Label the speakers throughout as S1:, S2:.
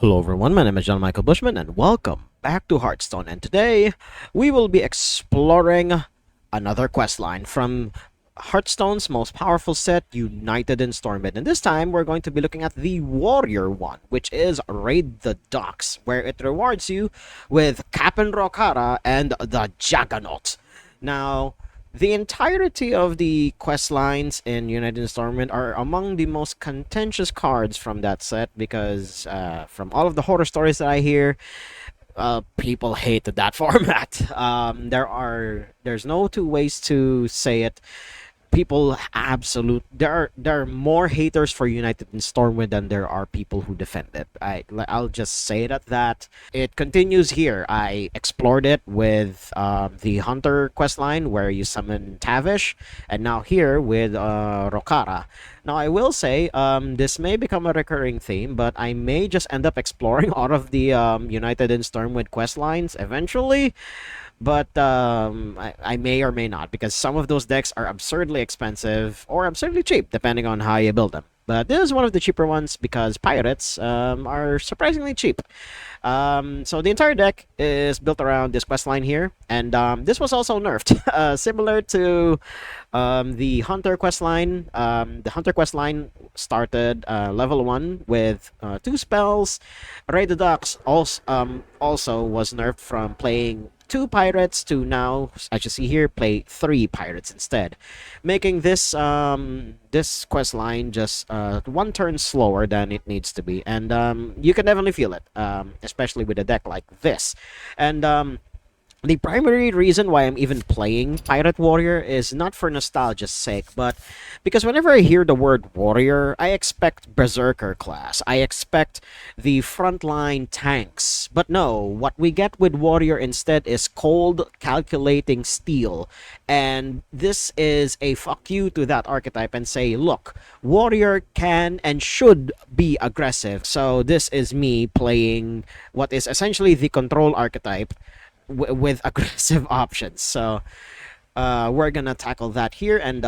S1: Hello everyone, my name is John Michael Bushman and welcome back to Hearthstone, and today we will be exploring another questline from Hearthstone's most powerful set, United in Stormwind. And this time we're going to be looking at the warrior one, which is Raid the Docks, where it rewards you with Cap'n Rokara and the Juggernaut. Now, the entirety of the quest lines in United Stormwind are among the most contentious cards from that set because from all of the horror stories that I hear, people hated that format. There's no two ways to say it. People absolute there are more haters for United in Stormwind than there are people who defend it. I'll just say it at that. It continues here. I explored it with the Hunter quest line where you summon Tavish, and now here with Rokara. Now I will say this may become a recurring theme, but I may just end up exploring all of the United in Stormwind quest lines eventually, but I may or may not, because some of those decks are absurdly expensive or absurdly cheap depending on how you build them. But this is one of the cheaper ones because pirates are surprisingly cheap. So the entire deck is built around this quest line here, and this was also nerfed, similar to the Hunter quest line. The Hunter quest line started level 1 with 2 spells. Raid the Docks also was nerfed from playing 2 pirates to now, as you see here, play 3 pirates instead, making this quest line just 1 turn slower than it needs to be, and you can definitely feel it, especially with a deck like this. And the primary reason why I'm even playing Pirate Warrior is not for nostalgia's sake, but because whenever I hear the word warrior, I expect Berserker class. I expect the frontline tanks. But no, what we get with warrior instead is cold, calculating steel. And this is a fuck you to that archetype and say, look, warrior can and should be aggressive. So this is me playing what is essentially the control archetype with aggressive options. So we're gonna tackle that here, and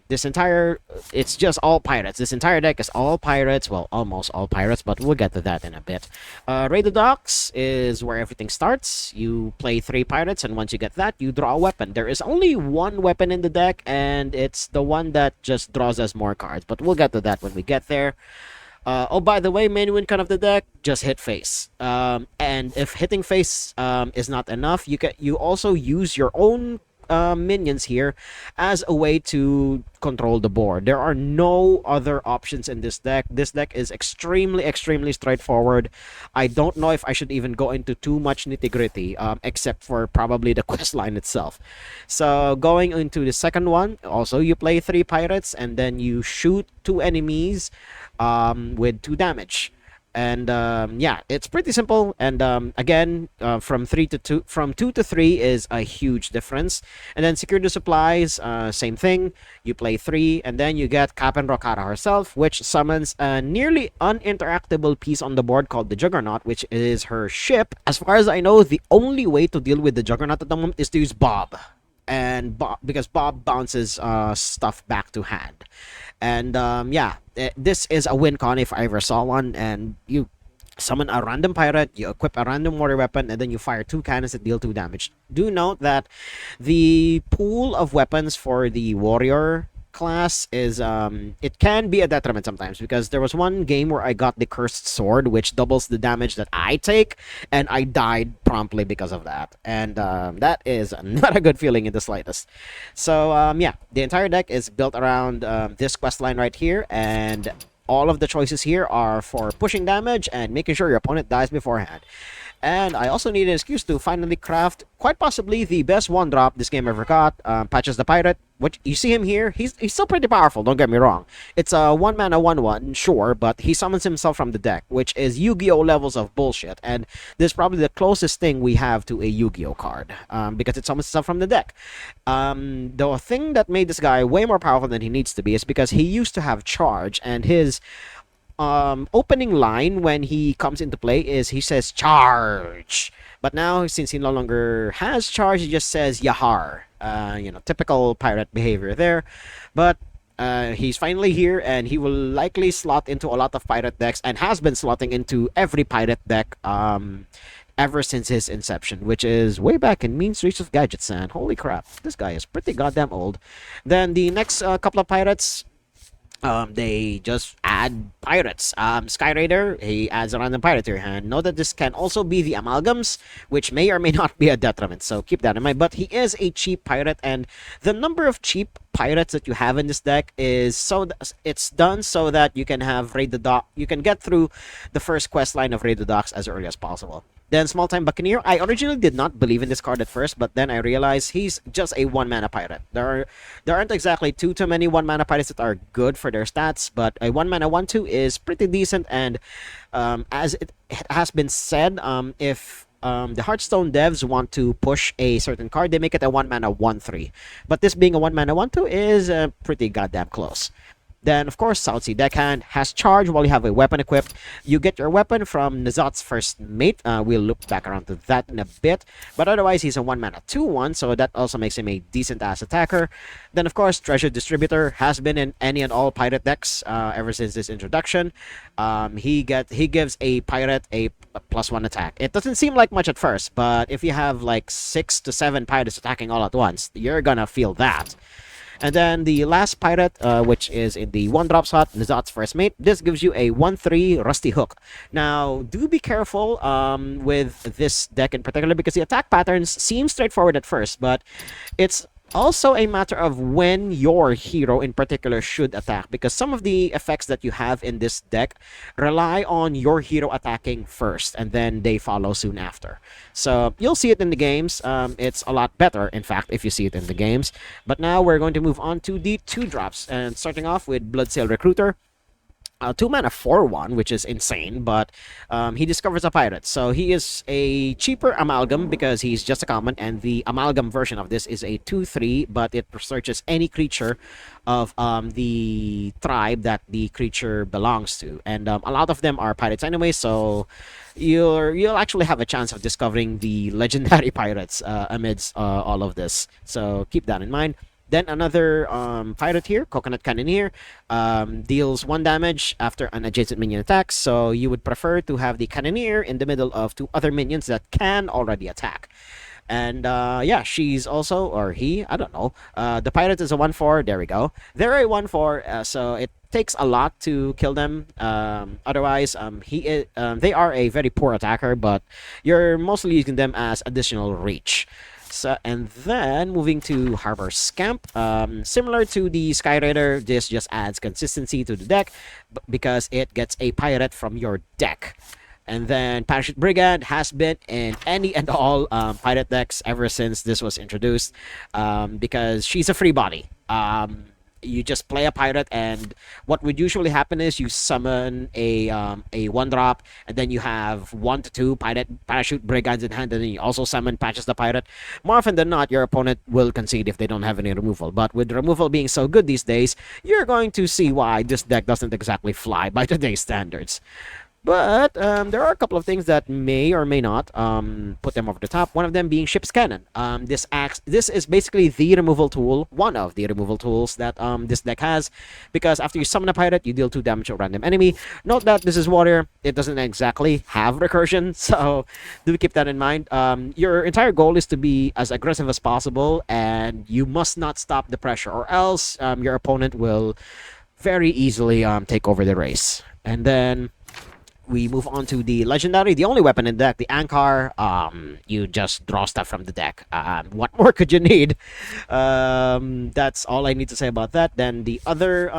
S1: it's just all pirates. This entire deck is all pirates, well, almost all pirates, but we'll get to that in a bit. Raid the Docks is where everything starts. You play 3 pirates, and once you get that, you draw a weapon. There is only 1 weapon in the deck, and it's the one that just draws us more cards, but we'll get to that when we get there. Oh, by the way, main win con of the deck, just hit face. And if hitting face is not enough, you also use your own minions here as a way to control the board. There are no other options in this deck. This deck is extremely straightforward. I don't know if I should even go into too much nitty-gritty, except for probably the quest line itself. So going into the second one, also you play 3 pirates, and then you shoot 2 enemies with 2 damage. And yeah, it's pretty simple. And again, from 2 to 3 is a huge difference. And then secure the supplies, same thing. You play 3, and then you get Cap'n Rokara herself, which summons a nearly uninteractable piece on the board called the Juggernaut, which is her ship. As far as I know, the only way to deal with the Juggernaut at the moment is to use Bob. And because Bob bounces stuff back to hand. And yeah, this is a win con if I ever saw one. And you summon a random pirate, you equip a random warrior weapon, and then you fire 2 cannons that deal 2 damage. Do note that the pool of weapons for the warrior class is it can be a detriment sometimes, because there was one game where I got the cursed sword, which doubles the damage that I take, and I died promptly because of that. And that is not a good feeling in the slightest. So yeah, the entire deck is built around this quest line right here, and all of the choices here are for pushing damage and making sure your opponent dies beforehand. And I also need an excuse to finally craft quite possibly the best 1-drop this game ever got, Patches the Pirate. Which you see him here, he's still pretty powerful, don't get me wrong. It's a 1 mana 1/1, sure, but he summons himself from the deck, which is Yu-Gi-Oh levels of bullshit. And this is probably the closest thing we have to a Yu-Gi-Oh card, because it summons itself from the deck. The thing that made this guy way more powerful than he needs to be is because he used to have charge, and his opening line when he comes into play is he says charge. But now, since he no longer has charge, he just says yahar. Typical pirate behavior there. But He's finally here, and he will likely slot into a lot of pirate decks, and has been slotting into every pirate deck ever since his inception, which is way back in Mean Streets of Gadgets. And holy crap, this guy is pretty goddamn old. Then the next couple of pirates, they just add pirates. Sky Raider, he adds a random pirate to your hand. Note that this can also be the amalgams, which may or may not be a detriment, so keep that in mind. But he is a cheap pirate, and the number of cheap pirates that you have in this deck is it's done so that you can have raid the dock. You can get through the first quest line of raid the docks as early as possible. Then Small Time Buccaneer. I originally did not believe in this card at first, but then I realized he's just a one mana pirate. There aren't exactly too many one mana pirates that are good for their stats, but a one mana 1/2 is pretty decent. And as it has been said, if the Hearthstone devs want to push a certain card, they make it a one mana 1/3. But this being a one mana 1/2 is pretty goddamn close. Then, of course, South Sea Deckhand has charge while you have a weapon equipped. You get your weapon from Nazat's first mate. We'll look back around to that in a bit. But otherwise, he's a 1 mana 2/1, so that also makes him a decent ass attacker. Then, of course, Treasure Distributor has been in any and all pirate decks ever since this introduction. He gives a pirate a +1 attack. It doesn't seem like much at first, but if you have like 6 to 7 pirates attacking all at once, you're gonna feel that. And then the last pirate, which is in the 1-drop slot, Nazat's first mate. This gives you a 1/3 Rusty Hook. Now, do be careful with this deck in particular, because the attack patterns seem straightforward at first, but it's also a matter of when your hero in particular should attack, because some of the effects that you have in this deck rely on your hero attacking first and then they follow soon after. So you'll see it in the games. It's a lot better, in fact, if you see it in the games. But now we're going to move on to the 2-drops, and starting off with Bloodsail Recruiter. 2 mana 4/1, which is insane, but he discovers a pirate. So he is a cheaper amalgam because he's just a common, and the amalgam version of this is a 2/3, but it searches any creature of the tribe that the creature belongs to. And a lot of them are pirates anyway, so you'll actually have a chance of discovering the legendary pirates amidst all of this. So keep that in mind. Then another pirate here, Coconut Cannoneer, deals 1 damage after an adjacent minion attacks. So you would prefer to have the Cannoneer in the middle of 2 other minions that can already attack. And yeah, she's also, or he, I don't know. The pirate is a 1/4. There we go. They're a 1/4, so it takes a lot to kill them. Otherwise, they are a very poor attacker, but you're mostly using them as additional reach. So, and then moving to Harbor Scamp, similar to the Sky Raider, this just adds consistency to the deck because it gets a pirate from your deck. And then Parachute Brigand has been in any and all pirate decks ever since this was introduced, because she's a free body. You just play a pirate, and what would usually happen is you summon a 1-drop, and then you have 1 to 2 parachute brigands in hand, and then you also summon Patches the Pirate. More often than not, your opponent will concede if they don't have any removal. But with removal being so good these days, you're going to see why this deck doesn't exactly fly by today's standards. But there are a couple of things that may or may not put them over the top. One of them being Ship's Cannon. This is basically the removal tool, one of the removal tools that this deck has, because after you summon a pirate, you deal 2 damage to a random enemy. Note that this is Warrior. It doesn't exactly have recursion, so do keep that in mind. Your entire goal is to be as aggressive as possible, and you must not stop the pressure, or else your opponent will very easily take over the race. And then we move on to the legendary, the only weapon in the deck, the Ankar. You just draw stuff from the deck. What more could you need? That's all I need to say about that. Then the other,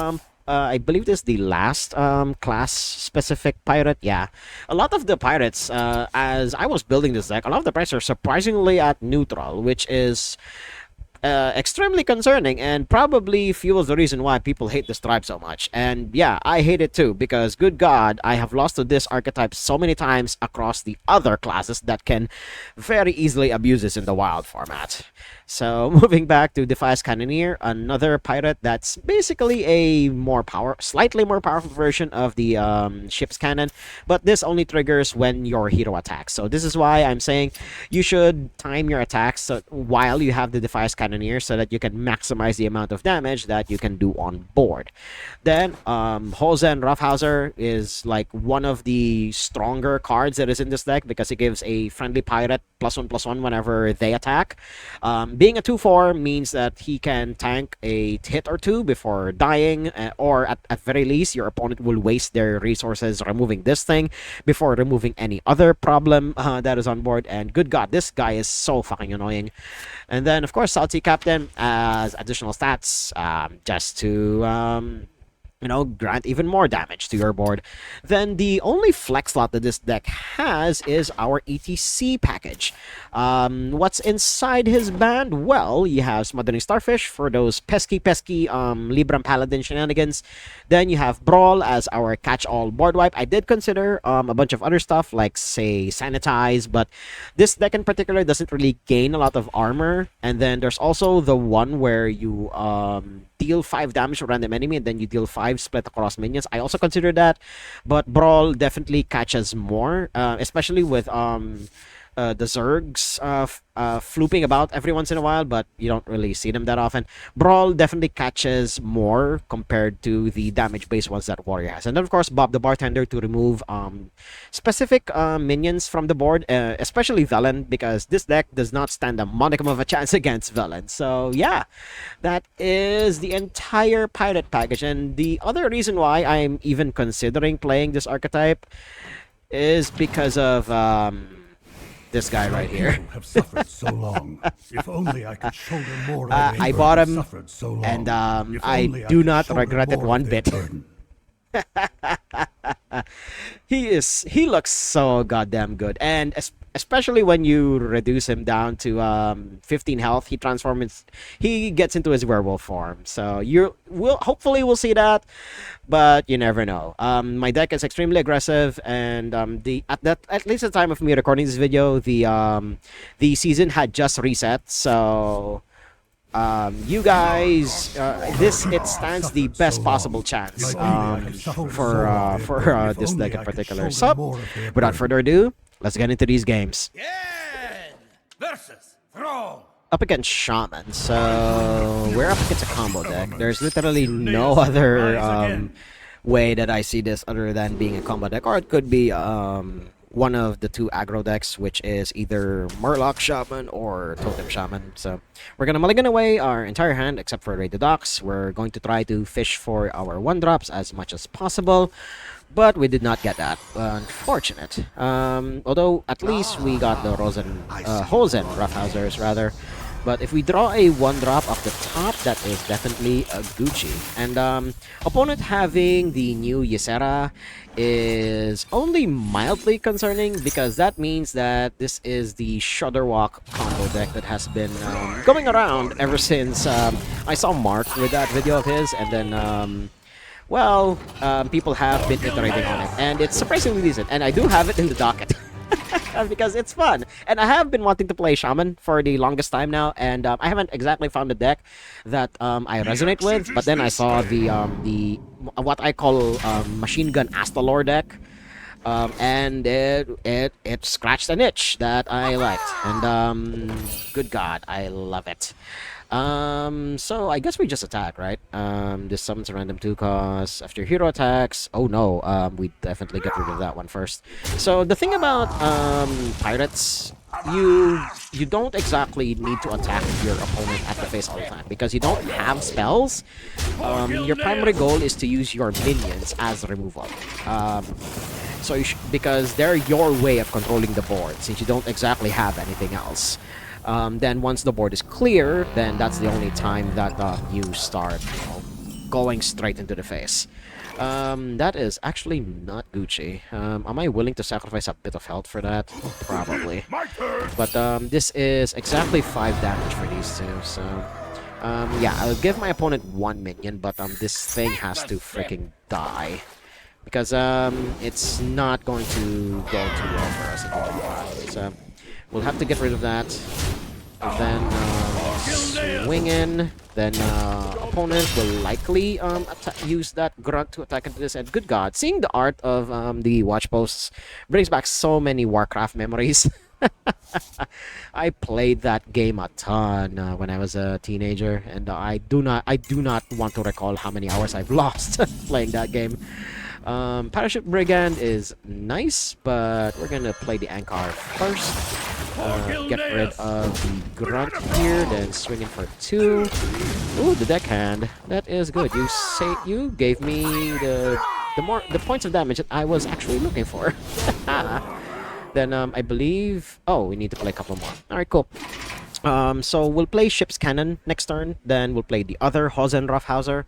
S1: I believe this is the last class-specific pirate. Yeah, a lot of the pirates, as I was building this deck, a lot of the pirates are surprisingly at neutral, which is extremely concerning and probably fuels the reason why people hate this tribe so much. And yeah, I hate it too, because good god, I have lost to this archetype so many times across the other classes that can very easily abuse this in the wild format. So moving back to Defias Cannoneer, another pirate that's basically a slightly more powerful version of the ship's cannon, but this only triggers when your hero attacks. So this is why I'm saying you should time your attacks while you have the Defias Cannoneer Cannoneer so that you can maximize the amount of damage that you can do on board. Then Hosen Roughhouser is like one of the stronger cards that is in this deck because it gives a friendly pirate +1/+1 whenever they attack. Being a 2/4 means that he can tank a hit or two before dying, or at very least your opponent will waste their resources removing this thing before removing any other problem that is on board. And good god, this guy is so fucking annoying. And then of course South Sea Captain as additional stats, just to grant even more damage to your board. Then the only flex slot that this deck has is our ETC package. What's inside his band? Well, you have Smothering Starfish for those pesky Libram Paladin shenanigans. Then you have Brawl as our catch-all board wipe. I did consider a bunch of other stuff like, say, Sanitize, but this deck in particular doesn't really gain a lot of armor. And then there's also the one where you deal 5 damage to random enemy and then you deal 5 split across minions. I also consider that, but Brawl definitely catches more, especially with the Zergs flooping about every once in a while, but you don't really see them that often. Brawl definitely catches more compared to the damage-based ones that Warrior has. And then, of course, Bob the Bartender to remove specific minions from the board, especially Velen, because this deck does not stand a modicum of a chance against Velen. So, yeah, that is the entire pirate package. And the other reason why I'm even considering playing this archetype is because of this guy right here.
S2: Have suffered so long. If only I could shoulder more
S1: I bought him, and I do not regret it one bit. He looks so goddamn good, and especially when you reduce him down to 15 health, he gets into his werewolf form. So hopefully we'll see that, but you never know. My deck is extremely aggressive, and at least at the time of me recording this video, the season had just reset. So you guys, it stands the best possible chance for this deck in particular. So, without further ado, let's get into these games.
S3: Versus Throne.
S1: Up against Shaman, so we're up against a combo deck. There's literally no other way that I see this other than being a combo deck, or it could be one of the two aggro decks, which is either Murloc Shaman or Totem Shaman. So we're gonna mulligan away our entire hand except for Raid the Docks. We're going to try to fish for our 1-drops as much as possible, but we did not get that. Unfortunate. Although at least we got the Hosen Roughhousers rather. But if we draw a 1-drop off the top, that is definitely a Gucci. And opponent having the new Ysera is only mildly concerning, because that means that this is the Shudderwalk combo deck that has been going around ever since I saw Mark with that video of his, and then people have been iterating on it, and it's surprisingly decent, and I do have it in the docket. Because it's fun, and I have been wanting to play Shaman for the longest time now, and I haven't exactly found a deck that I resonate with. But then I saw the what I call Machine Gun Astalor deck, and it scratched an itch that I liked, and good god, I love it. So I guess we just attack, right? This summons a random 2-cost after hero attacks. Oh no, we definitely get rid of that one first. So the thing about pirates, you don't exactly need to attack your opponent at the face all the time, because you don't have spells. Your primary goal is to use your minions as removal. So because they're your way of controlling the board, since you don't exactly have anything else. Then once the board is clear, then that's the only time that you start going straight into the face. That is actually not Gucci. Am I willing to sacrifice a bit of health for that? Probably. But this is exactly 5 damage for these two, so yeah, I'll give my opponent 1 minion, but this thing has to freaking die, because it's not going to go too well for us if we do that. So we'll have to get rid of that. And then swing in. Then opponent will likely use that grunt to attack into this. And good god, seeing the art of the watch posts brings back so many Warcraft memories. I played that game a ton when I was a teenager, and I do not want to recall how many hours I've lost playing that game. Parachute Brigand is nice, but we're gonna play the Ankar first. Get rid of the Grunt here, then swing in for 2. Ooh, the deckhand. That is good. You gave me the points of damage that I was actually looking for. Then I believe. Oh, we need to play a couple more. All right, cool. So we'll play Ship's Cannon next turn. Then we'll play the other Hosen Roughhouser.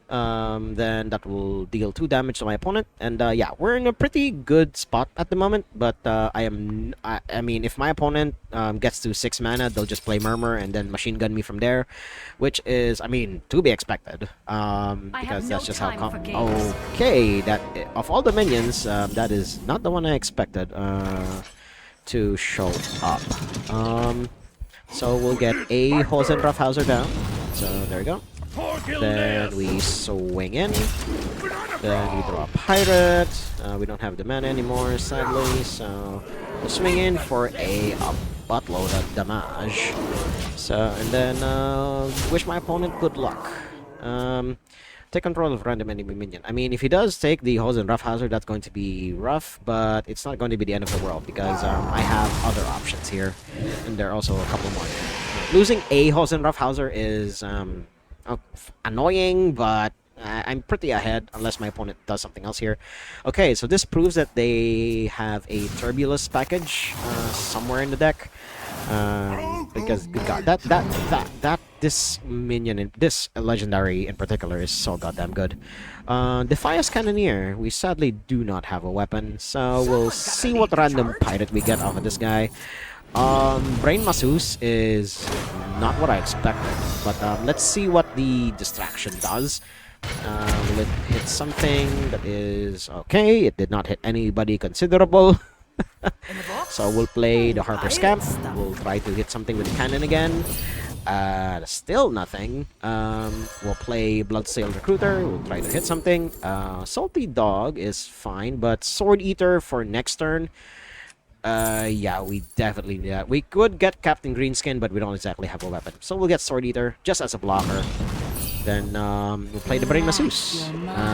S1: Then that will deal 2 damage to my opponent. And yeah, we're in a pretty good spot at the moment. But I mean, if my opponent gets to 6 mana, they'll just play Murmur and then machine gun me from there, which is, I mean, to be expected. Because that's just how it comes. Okay, that of all the minions, that is not the one I expected to show up. So we'll get a Hosen Roughhouser down. So there we go. Then we swing in. Then we draw a pirate. We don't have the mana anymore, sadly. So we'll swing in for a buttload of damage. So and then wish my opponent good luck. Take control of random enemy minion. I mean, if he does take the Hosen Roughhouser, that's going to be rough, but it's not going to be the end of the world because I have other options here, and there are also a couple more. Losing a Hosen Roughhouser is annoying, but I'm pretty ahead unless my opponent does something else here. Okay, so this proves that they have a Turbulus package somewhere in the deck. Because good god, this minion, this legendary in particular, is so goddamn good. Defias Cannoneer. We sadly do not have a weapon, so we'll see what random pirate we get off of this guy. Brain Masseuse is not what I expected, but let's see what the distraction does. Will it hit something that is okay? It did not hit anybody considerable. So we'll play the Harper Scamp. We'll try to hit something with the cannon again. Still nothing. We'll play Bloodsail Recruiter. We'll try to hit something. Salty Dog is fine, but Sword Eater for next turn. Yeah, we definitely need that. We could get Captain Greenskin, but we don't exactly have a weapon. So we'll get Sword Eater just as a blocker. Then we'll play the Brain Masseuse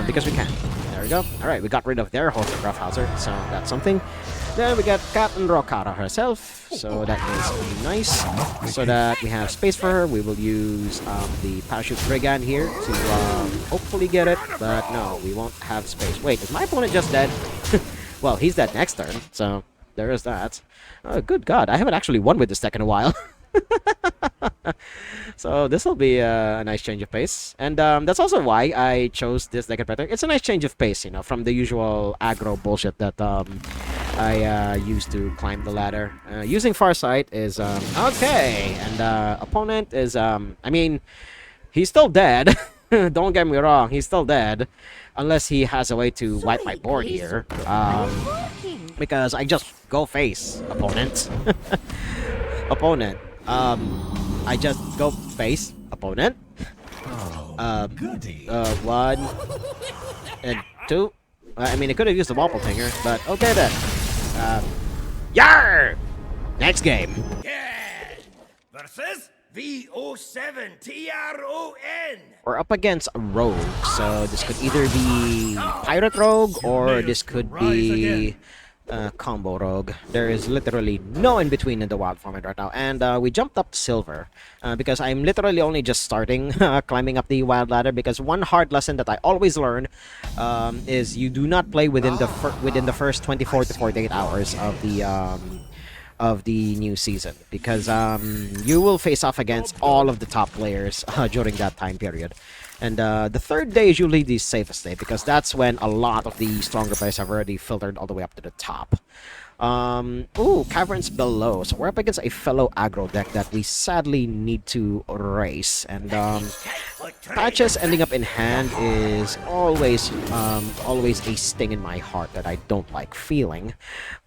S1: because we can. There we go. Alright, we got rid of their Hosen Roughhouser, so that's something. Then we got Captain Rokara herself, so that is nice. So that we have space for her, we will use the Parachute Brigand here to hopefully get it, but no, we won't have space. Wait, is my opponent just dead? Well, he's dead next turn, so there is that. Oh, good god, I haven't actually won with this deck in a while. So this will be a nice change of pace, and that's also why I chose this deck in particular. It's a nice change of pace, you know, from the usual aggro bullshit that I used to climb the ladder. Using Farsight is okay, and opponent is I mean, he's still dead. Don't get me wrong, he's still dead, unless he has a way to wipe my board here. Because I just go face opponent. Opponent. I just go face opponent.
S2: Goody.
S1: 1 and 2. I mean, I could have used the Wobble Finger, but okay then. Yar! Next game.
S3: Versus VO7TRON.
S1: We're up against a rogue, so this could either be pirate rogue or this could be combo rogue. There is literally no in between in the wild format right now, and we jumped up to silver because I'm literally only just starting climbing up the wild ladder. Because one hard lesson that I always learn is you do not play within the first 24 to 48 hours of the new season, because you will face off against all of the top players during that time period. And the third day is usually the safest day, because that's when a lot of the stronger players have already filtered all the way up to the top. Ooh, Caverns Below. So we're up against a fellow aggro deck that we sadly need to race. And Patches ending up in hand is always a sting in my heart that I don't like feeling.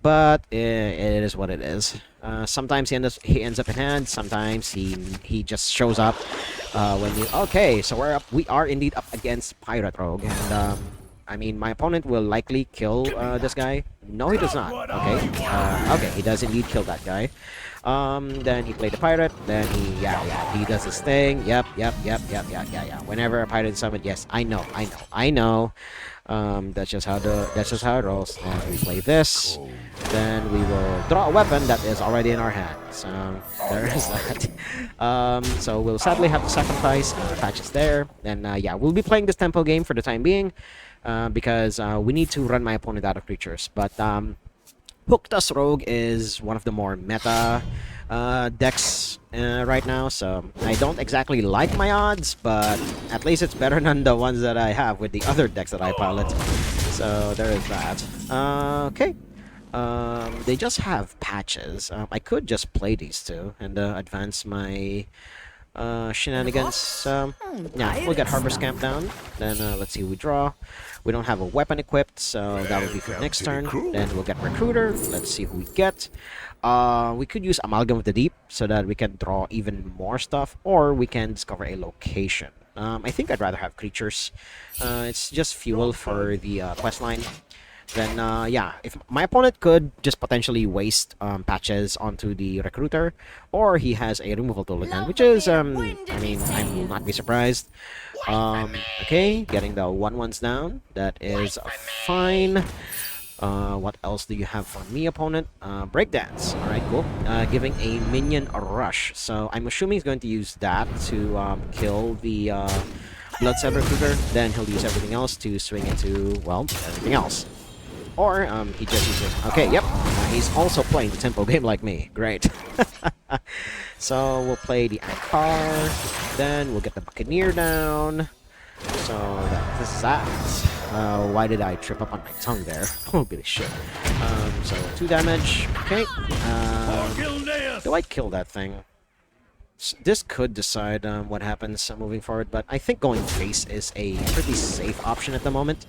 S1: But it is what it is. Sometimes he ends up in hand. Sometimes he just shows up when you. Okay, so we are indeed up against Pirate Rogue, and I mean, my opponent will likely kill this guy No, he does not. Okay. Okay, he does indeed kill that guy. Then he played the pirate. Then he does his thing. Yep. Whenever a pirate is summoned, yes, I know. That's just how it rolls. And we play this. Then we will draw a weapon that is already in our hand. So there is that. So we'll sadly have to sacrifice patches there. And yeah, we'll be playing this tempo game for the time being. Because we need to run my opponent out of creatures. But Hooktas Rogue is one of the more meta decks right now, so I don't exactly like my odds, but at least it's better than the ones that I have with the other decks that I pilot. So there is that. Okay. They just have patches. I could just play these two and advance my shenanigans. Yeah, we'll get Harbor Scamp down. Then let's see, we draw. We don't have a weapon equipped, so that will be for next turn. Then we'll get Recruiter. Let's see who we get. We could use Amalgam of the Deep so that we can draw even more stuff, or we can discover a location. I think I'd rather have creatures. It's just fuel for the questline. Then, yeah, if my opponent could just potentially waste patches onto the Recruiter, or he has a removal tool in hand, which is, I mean, I will not be surprised. Okay, getting the 1/1s down. That is fine. What else do you have for me, opponent? Breakdance. Alright, cool. Giving a minion a rush. So I'm assuming he's going to use that to kill the Bloodsail Recruiter. Then he'll use everything else to swing into, well, everything else. Or he just uses... Okay, yep. He's also playing the tempo game like me. Great. So we'll play the Ankar. Then we'll get the Buccaneer down. So this is that. Why did I trip up on my tongue there? Holy shit. So 2 damage. Okay. Do I kill that thing? This could decide what happens moving forward, but I think going face is a pretty safe option at the moment.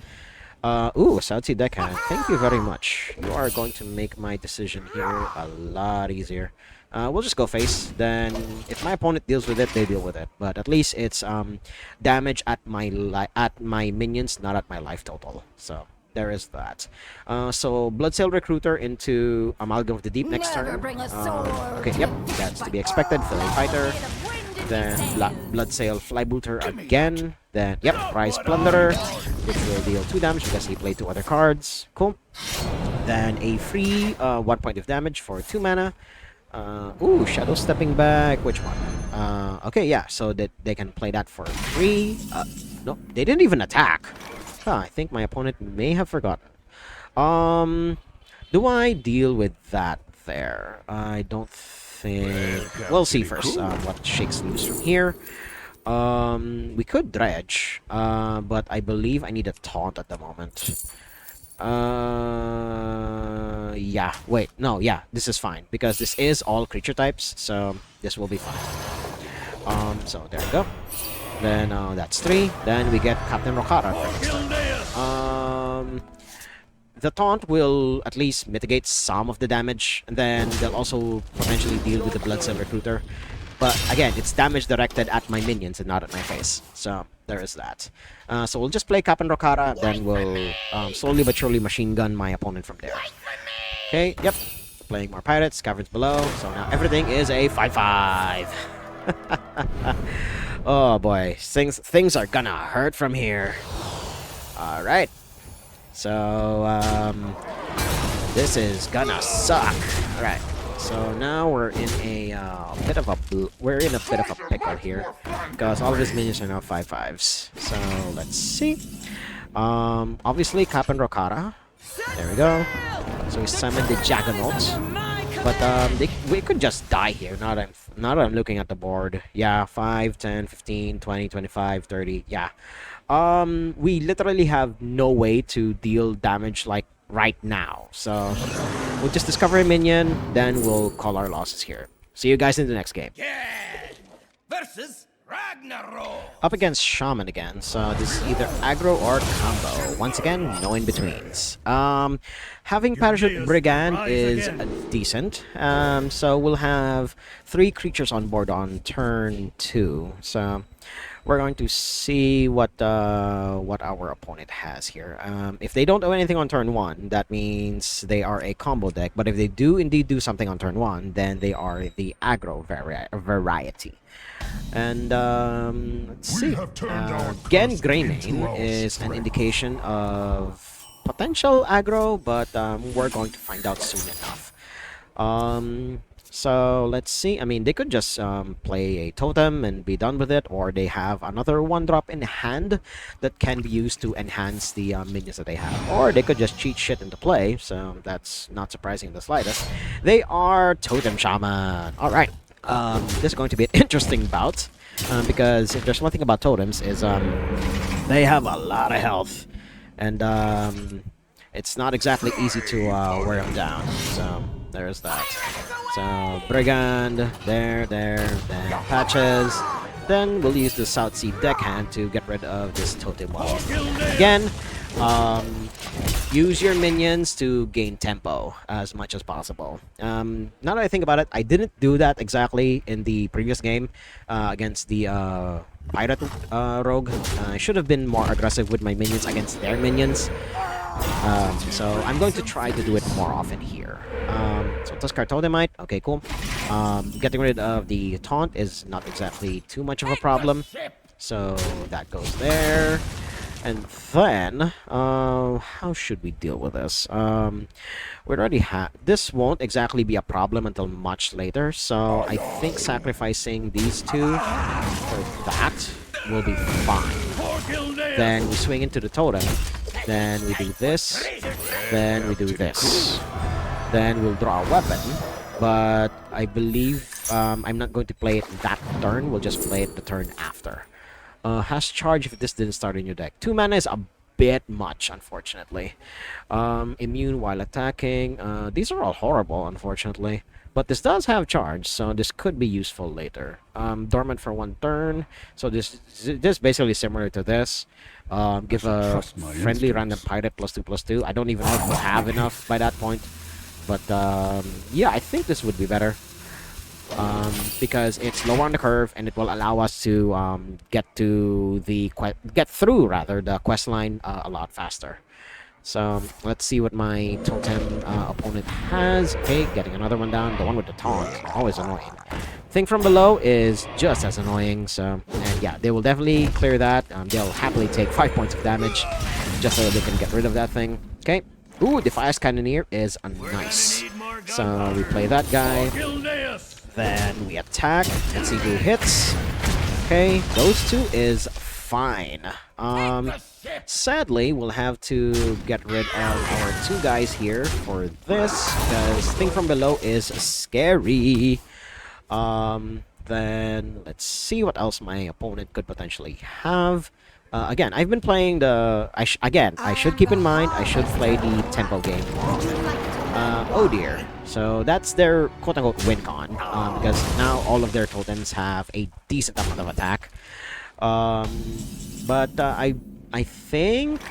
S1: Ooh, South Sea Deckhand. Thank you very much. You are going to make my decision here a lot easier. We'll just go face. Then, if my opponent deals with it, they deal with it. But at least it's damage at my minions, not at my life total. So there is that. So Bloodsail Recruiter into Amalgam of the Deep next turn. Okay, yep, that's to be expected. Filling Fighter. Then Bloodsail Flybooter again. Then, yep, Prize Plunderer, which will deal 2 damage because he played 2 other cards. Cool. Then a free 1 point of damage for 2 mana. Ooh, Shadow Stepping Back. Which one? Okay, yeah, so that they can play that for free. No, they didn't even attack. Huh, I think my opponent may have forgotten. Do I deal with that there? I don't think... We'll see first what shakes loose from here. We could dredge, but I believe I need a taunt at the moment. Yeah, wait, no, yeah, this is fine, because this is all creature types, so this will be fine. So there we go. Then, that's 3. Then we get Captain Rokara for next turn. The taunt will at least mitigate some of the damage, and then they'll also potentially deal with the Bloodsail Recruiter. But again, it's damage directed at my minions and not at my face. So there is that. So we'll just play Captain Rokara, then we'll slowly but surely machine gun my opponent from there. Okay, yep. Playing more pirates, caverns below. So now everything is a 5/5. Oh boy, things are gonna hurt from here. All right. So this is gonna suck. All right. So now we're in a bit of a pickle here because all of his minions are now 5/5s. So let's see. Obviously Captain Rokara. There we go. So we summoned the Juggernaut. But we could just die here. Now that I'm looking at the board. Yeah, 5, 10, 15, 20, 25, 30. Yeah. We literally have no way to deal damage like right now. So we'll just discover a minion, then we'll call our losses here. See you guys in the next game.
S3: Versus Ragnarok.
S1: Up against Shaman again, so this is either aggro or combo. Once again, no in-betweens. Having Parachute Brigand is decent. So we'll have 3 creatures on board on turn 2. So we're going to see what our opponent has here. If they don't do anything on turn 1, that means they are a combo deck. But if they do indeed do something on turn 1, then they are the aggro variety. And let's
S2: We
S1: see.
S2: have turned our
S1: Gen
S2: curse
S1: Greymane
S2: into our
S1: is an
S2: strength.
S1: indication of potential aggro, but we're going to find out soon enough. So let's see. I mean, they could just play a totem and be done with it, or they have another 1-drop in hand that can be used to enhance the minions that they have. Or they could just cheat shit into play, so that's not surprising in the slightest. They are Totem Shaman. Alright, this is going to be an interesting bout, because if there's one thing about totems is they have a lot of health, and it's not exactly easy to wear them down, so there's that. So, Brigand, then Patches. Then we'll use the South Sea Deckhand to get rid of this Totem Wall. Again, use your minions to gain tempo as much as possible. Now that I think about it, I didn't do that exactly in the previous game against the Pirate Rogue. I should have been more aggressive with my minions against their minions. So I'm going to try to do it more often here. So Tuskar Totemite, okay, cool. Getting rid of the taunt is not exactly too much of a problem. So that goes there. And then, how should we deal with this? We already have... This won't exactly be a problem until much later, so I think sacrificing these two for that will be fine. Then we swing into the totem. Then we do this. Then we do this. Then we'll draw a weapon. But I believe I'm not going to play it that turn. We'll just play it the turn after. Has charge if this didn't start in your deck. 2 mana is a bit much, unfortunately. Immune while attacking. These are all horrible, unfortunately. But this does have charge, so this could be useful later. Dormant for 1 turn. So this basically similar to this. Give a
S2: trust my
S1: friendly
S2: instincts.
S1: random pirate +2/+2. I don't even know if we'll have enough by that point. But yeah, I think this would be better. Because it's lower on the curve and it will allow us to get through the quest line a lot faster. So let's see what my totem opponent has. Okay, getting another one down. The one with the taunt, always annoying. Thing from below is just as annoying. So, and yeah, they will definitely clear that. They'll happily take 5 points of damage just so they can get rid of that thing. Okay. Ooh, the Fire Cannoneer is a nice. So we play that guy. Then we attack and see who hits. Okay, those 2 is fine. Sadly, we'll have to get rid of our 2 guys here for this, because Thing from Below is scary. Then let's see what else my opponent could potentially have. Again, I've been playing the... I should keep in mind, I should play the tempo game more often. Oh dear. So that's their quote-unquote win con, because now all of their totems have a decent amount of attack. But I think...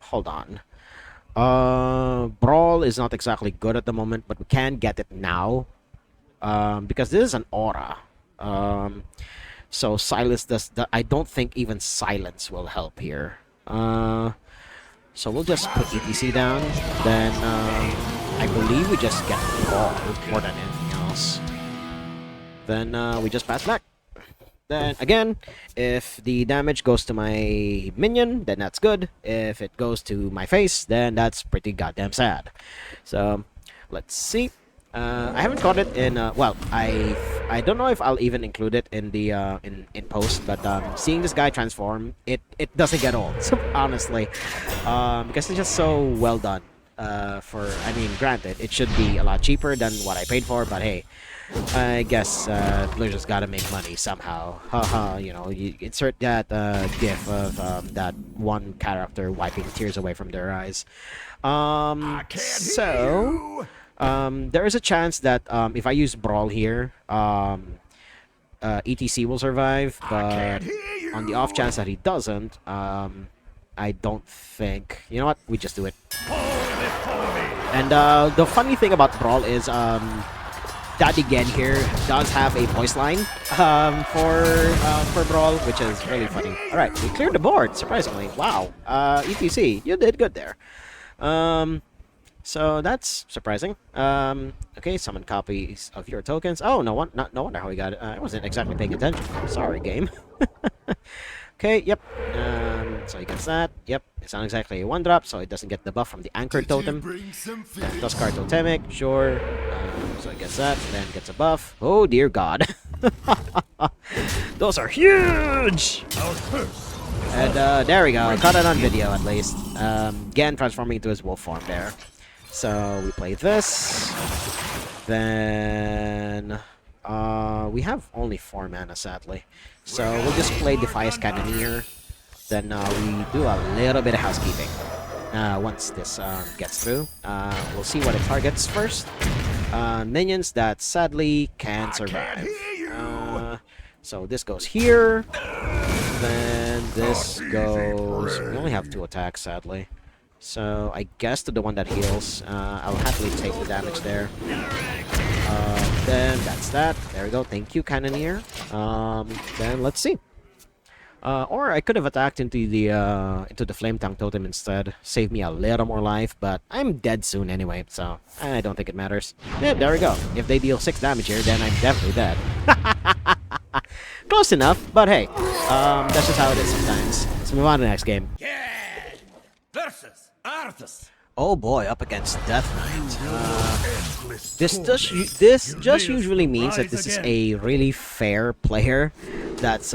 S1: Hold on. Brawl is not exactly good at the moment, but we can get it now. Because this is an aura. So silence does... I don't think even silence will help here. So we'll just put ETC down. Then I believe we just get Brawl more than anything else. Then we just pass back. Then again, if the damage goes to my minion, then that's good. If it goes to my face, then that's pretty goddamn sad. So let's see. I haven't got it in. Well, I don't know if I'll even include it in the in post, but seeing this guy transform, it doesn't get old. honestly, because it's just so well done. I mean, granted, it should be a lot cheaper than what I paid for, but hey, I guess Blizzard's gotta make money somehow. Haha, you know, you insert that gif of that one character wiping tears away from their eyes. There is a chance that if I use Brawl here, ETC will survive, but on the off chance that he doesn't, I don't think... You know what? We just do it. And the funny thing about Brawl is Daddy Gen here does have a voice line for Brawl, which is really funny. All right, we cleared the board surprisingly. Wow, ETC, you did good there. So that's surprising. Okay, summon copies of your tokens. Oh, no wonder how we got it. I wasn't exactly paying attention. Sorry, game. Okay, yep. So he gets that. Yep, it's not exactly a 1-drop, so it doesn't get the buff from the anchor totem. And Tuskar Totemic, sure. So it gets that, then gets a buff. Oh dear god. Those are huge! And there we go, caught it on video at least. Again, transforming into his wolf form there. So we play this. Then we have only 4 mana sadly. So we'll just play Defias Cannoneer. Then we do a little bit of housekeeping. Once this gets through, we'll see what it targets first. Minions that sadly can survive. So this goes here. Then this goes... We only have 2 attacks sadly. So I guess to the one that heals, I'll happily take the damage there. Then that's that. There we go. Thank you, Cannoneer. Then let's see. Or I could have attacked into the Flame Tongue Totem instead. Save me a little more life, but I'm dead soon anyway, so I don't think it matters. Yeah, there we go. If they deal 6 damage here, then I'm definitely dead. Close enough, but hey, that's just how it is sometimes. Let's move on to the next game.
S3: Yeah! Versus Arthas.
S1: Oh boy, up against Death Knight. This just usually means that this is a really fair player that's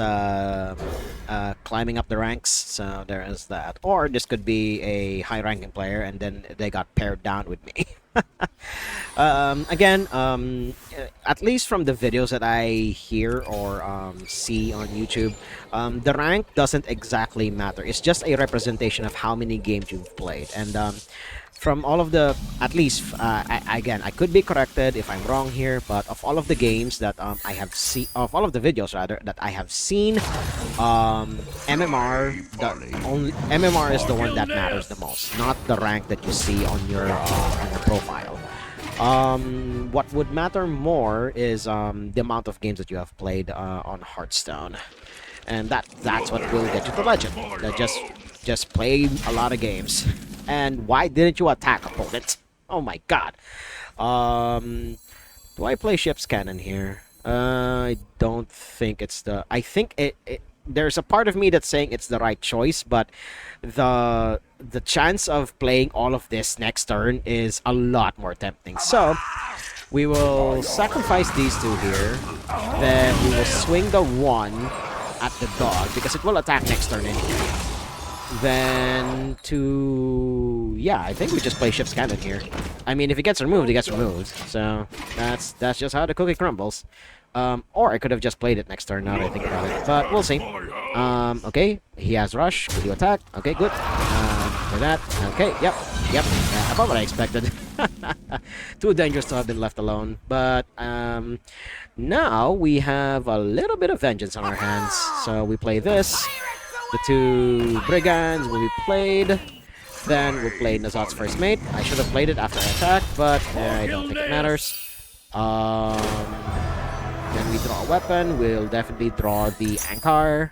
S1: climbing up the ranks, so there is that. Or this could be a high-ranking player and then they got paired down with me. Again, at least from the videos that I hear or see on YouTube, the rank doesn't exactly matter. It's just a representation of how many games you've played. And from all of the, at least, again, I could be corrected if I'm wrong here, but of all of the games that I have seen, of all of the videos rather, that I have seen, MMR is the one that matters the most, not the rank that you see on your profile. What would matter more is the amount of games that you have played on Hearthstone, and that's what will get you to legend. That just play a lot of games. And why didn't you attack, opponent? Oh my god. Do I play Ship's Cannon here? I don't think it's the... I think there's a part of me that's saying it's the right choice, but the chance of playing all of this next turn is a lot more tempting. So we will sacrifice these 2 here. Then we will swing the 1 at the dog because it will attack next turn anyway. Then yeah, I think we just play Ship's Cannon here. I mean, if it gets removed, it gets removed. So that's just how the cookie crumbles. Or I could have just played it next turn now that I think about it. But we'll see. Okay, he has Rush. Could you attack? Okay, good. For that. Okay, yep. About what I expected. Too dangerous to have been left alone. But now we have a little bit of vengeance on our hands. So we play this. The 2 Brigands will be played. Then we'll play Nazot's first mate. I should have played it after I attacked, but I don't think it matters. Then we draw a weapon. We'll definitely draw the Ankar.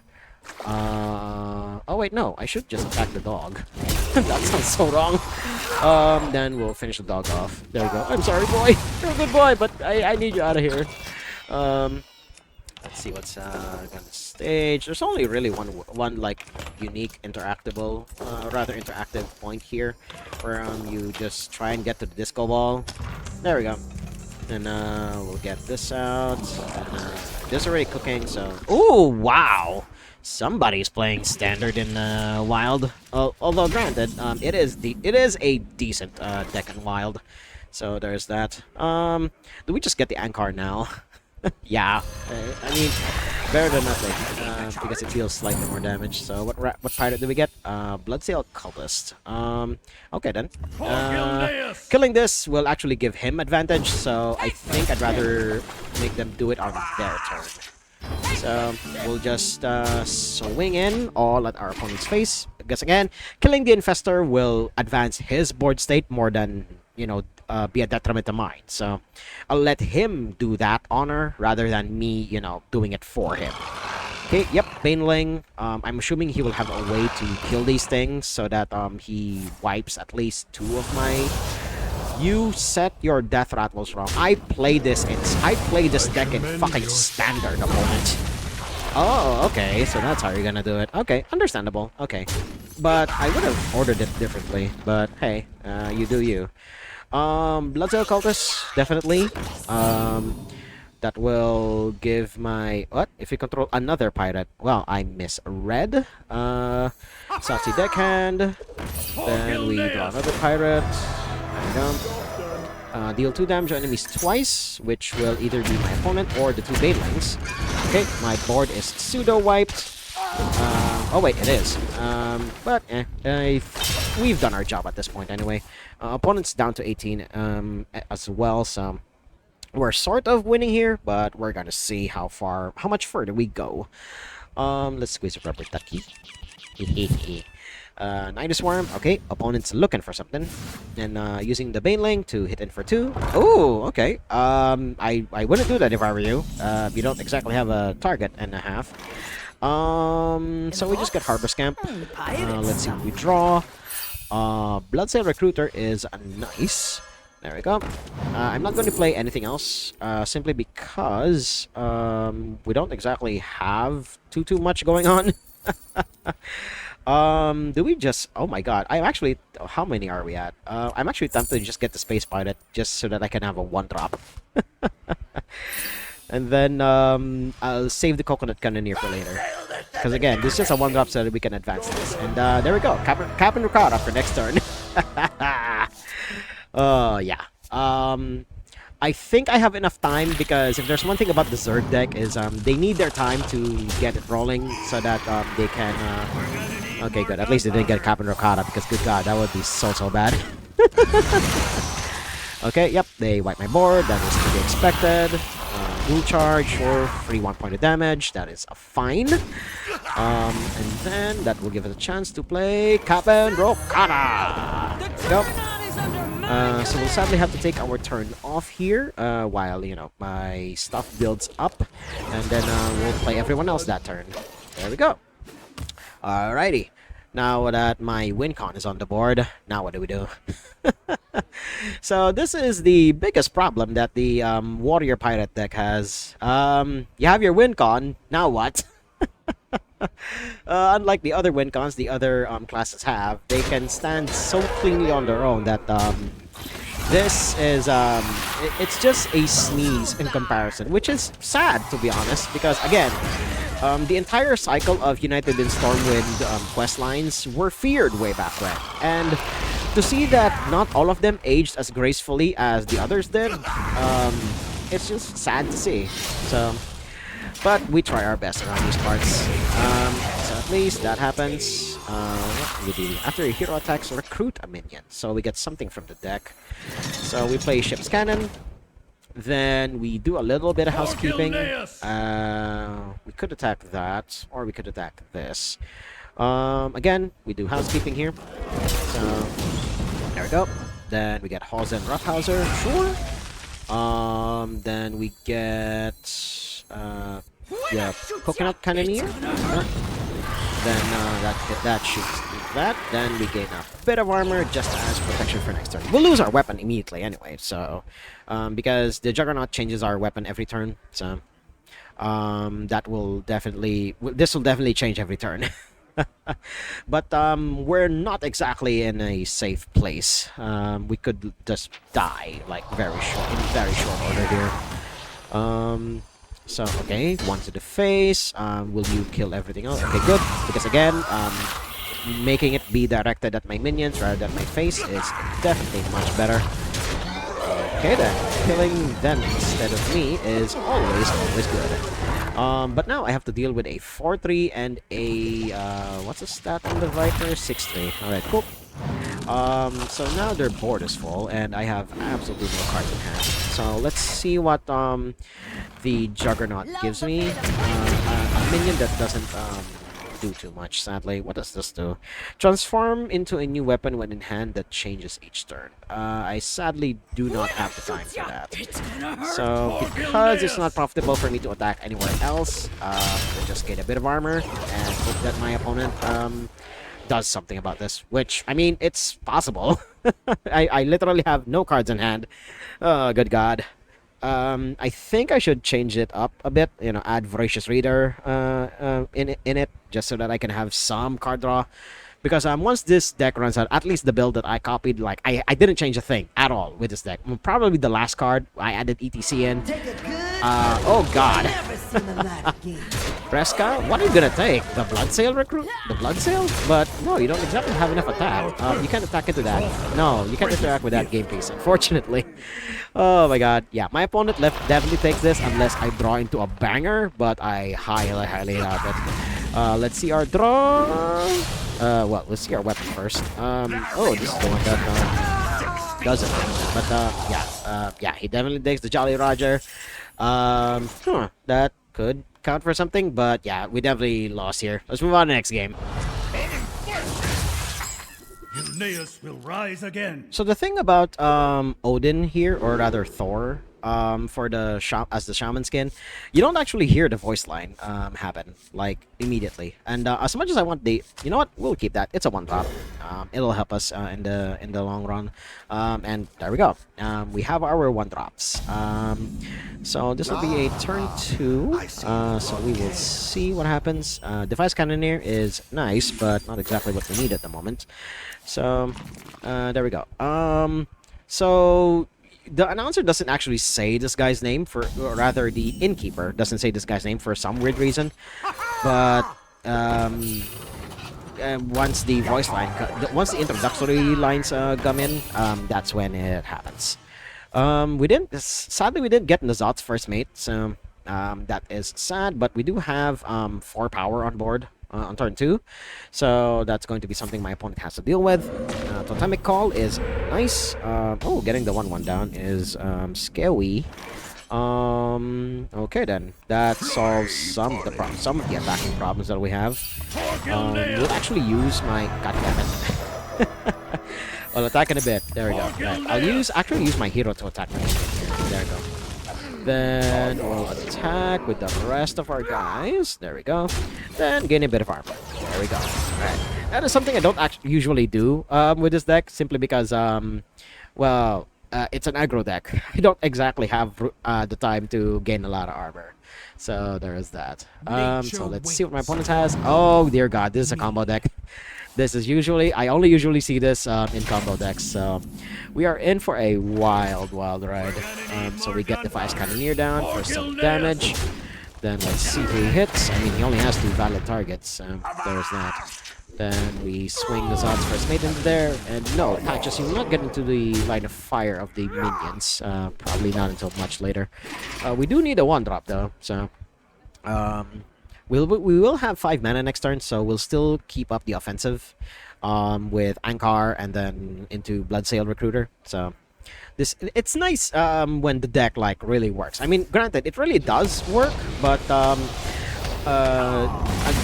S1: Oh wait, no. I should just attack the dog. That sounds so wrong. Then we'll finish the dog off. There we go. I'm sorry, boy. You're a good boy, but I need you out of here. Let's see what's gonna stage. There's only really one like unique interactive point here, where you just try and get to the disco ball. There we go. And we'll get this out. This is already cooking, so. Oh wow! Somebody's playing standard in Wild. Although granted, it is a decent deck in Wild. So there's that. Do we just get the Ankar now? Yeah, I mean, better than nothing, because it deals slightly more damage. So what pirate do we get? Bloodsail Cultist. Okay then. Killing this will actually give him advantage, so I think I'd rather make them do it on their turn. So we'll just swing in all at our opponent's face. Because again, killing the Infestor will advance his board state more than, you know, be a detriment to mine. So I'll let him do that honor rather than me, doing it for him. Okay, yep, Baneling. I'm assuming he will have a way to kill these things so that he wipes at least 2 of my... You set your death rattles wrong. I play this deck in fucking standard, opponent. Oh, okay, so that's how you're gonna do it. Okay, understandable. Okay. But I would have ordered it differently. But hey, you do you. Bloodsail Cultist, definitely. That will give my... What? If you control another pirate. Well, I miss red. Sassy Deckhand. Then we draw another pirate. There we go. Deal 2 damage to enemies twice, which will either be my opponent or the 2 Banelings. Okay, my board is pseudo-wiped. Oh wait, it is. But we've done our job at this point anyway. Opponent's down to 18 as well, so... We're sort of winning here, but we're gonna see how much further we go. Let's squeeze a rubber ducky. Night Swarm. Okay, opponent's looking for something, and using the Baneling to hit in for 2. Oh, okay. I wouldn't do that if I were you. You don't exactly have a target and a half. So we just get Harbor Scamp. Let's see what we draw. Bloodsail Recruiter is nice. There we go. I'm not going to play anything else, simply because we don't exactly have too much going on. Do we just... Oh my god, I'm actually... How many are we at? I'm actually tempted to just get the Space Pilot, just so that I can have a 1-drop. And then I'll save the Coconut Cannoneer for later. Because again, this is just a 1-drop so that we can advance this. And there we go, Captain Ricard for next turn. Yeah. I think I have enough time, because if there's one thing about the Zerg deck is they need their time to get it rolling so that they can... Okay, good. At least they didn't get Captain Ricard, because good god, that would be so bad. Okay, yep, they wipe my board. That is to be expected. Dual charge for free 1 point of damage. That is fine. And then that will give us a chance to play Captain Ricard. Go. So we'll sadly have to take our turn off here while, my stuff builds up. And then we'll play everyone else that turn. There we go. Alrighty. Now that my win con is on the board, now what do we do? So this is the biggest problem that the Warrior Pirate deck has. You have your win con, now what? Unlike the other win cons the other classes have, they can stand so cleanly on their own that this is it's just a sneeze in comparison, which is sad, to be honest, because again, the entire cycle of United in Stormwind quest lines were feared way back when, and to see that not all of them aged as gracefully as the others did, it's just sad to see. So, but we try our best around these parts. So at least that happens. What do we do? After a hero attacks, recruit a minion. So we get something from the deck. So we play Ship's Cannon. Then we do a little bit of housekeeping. We could attack that, or we could attack this. Again, we do housekeeping here. So there we go. Then we get Hausen Roughhouser. Sure. Then we get yeah, Coconut Cannoneer. Then that shoots that. Then we gain a bit of armor just as protection for next turn. We'll lose our weapon immediately anyway, so because the Juggernaut changes our weapon every turn, so that will definitely... This will definitely change every turn. But we're not exactly in a safe place. We could just die like in very short order here. So okay, one to the face. Will you kill everything else? Okay, good. Because again, making it be directed at my minions rather than my face is definitely much better. Okay then, killing them instead of me is always good. But now I have to deal with a 4-3 and a what's the stat on the Viper? 6-3. Alright, cool. So now their board is full and I have absolutely no cards in hand. So let's see what the Juggernaut gives me. A minion that doesn't do too much, sadly. What does this do? Transform into a new weapon when in hand that changes each turn. I sadly do not have the time for that. So, because it's not profitable for me to attack anywhere else, we'll just get a bit of armor and hope that my opponent does something about this. Which, I mean, it's possible. I literally have no cards in hand. Oh, good God. I think I should change it up a bit, you know, add Voracious Reader in it, just so that I can have some card draw. Because once this deck runs out, at least the build that I copied, like, I didn't change a thing at all with this deck. Probably the last card, I added ETC in. Oh God. Fresca, what are you gonna take? The Blood Sail recruit? The Blood Sail? But no, you don't exactly have enough attack. You can't attack into that. No, you can't interact with that game piece, unfortunately. Oh my God. Yeah, my opponent definitely takes this unless I draw into a banger, but I highly doubt it. Let's see our draw. Well, let's see our weapon first. Oh, this is the one that doesn't. But yeah, he definitely takes the Jolly Roger. That could count for something, but yeah, we definitely lost here. Let's move on to the next game.
S2: Eunaeus will rise again.
S1: So the thing about Odin here, or rather Thor, for the as the shaman skin, you don't actually hear the voice line happen like immediately. And as much as I want the, you know what, we'll keep that. It's a one drop. It'll help us in the long run. And there we go. We have our one drops. So this will be a turn 2. So we will see what happens. Device Cannoneer is nice, but not exactly what we need at the moment. So there we go. So the announcer doesn't actually say this guy's name, or rather the innkeeper doesn't say this guy's name for some weird reason. But once the voice line, once the introductory lines come in, that's when it happens. Sadly we didn't get Nazot's first mate, so that is sad, but we do have 4 power on board on turn 2, so that's going to be something my opponent has to deal with. Totemic Call is nice. Oh, getting the 1/1 down is scary. Okay then, that solves some of the attacking problems that we have. We'll actually use my, god damn it. I'll attack in a bit. There we go. Right. I'll actually use my hero to attack me. There we go. Then we'll attack with the rest of our guys. There we go. Then gain a bit of armor. There we go. Alright. That is something I don't actually usually do with this deck, simply because, well, it's an aggro deck. I don't exactly have the time to gain a lot of armor. So there is that. So let's see what my opponent has. Oh dear God, this is a combo deck. This is I only usually see this in combo decks, so we are in for a wild ride. So we get the Device Cannoneer down for some damage. Then let's see who he hits. I mean, he only has 2 valid targets, so there's that. Then we swing the Zod's first mate into there, and no, Patches, you will not get into the line of fire of the minions. Probably not until much later. We do need a 1-drop though, so we will have 5 mana next turn, so we'll still keep up the offensive with Ankar and then into Bloodsail Recruiter. So it's nice when the deck like really works. I mean, granted, it really does work, but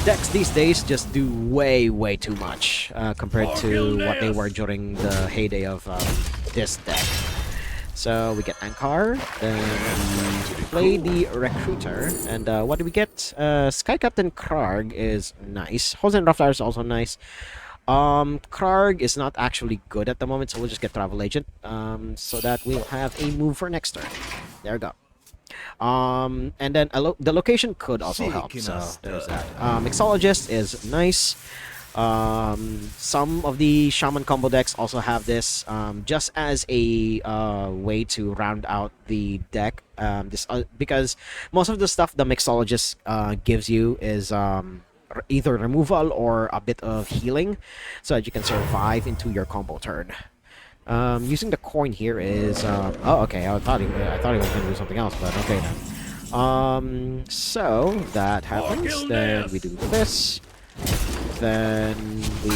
S1: decks these days just do way too much compared to what they were during the heyday of this deck. So we get Ankar, then we play the Recruiter, and what do we get? Sky Captain Krarg is nice. Hosen Raftar is also nice. Krarg is not actually good at the moment, so we'll just get Travel Agent, so that we'll have a move for next turn. There we go. And then the location could also help, so there's that. Mixologist is nice. Some of the Shaman combo decks also have this, just as a way to round out the deck. Because most of the stuff the Mixologist gives you is either removal or a bit of healing, so that you can survive into your combo turn. Using the coin here is oh, okay. I thought he was going to do something else, but okay then. So that happens. Then we do this. Then we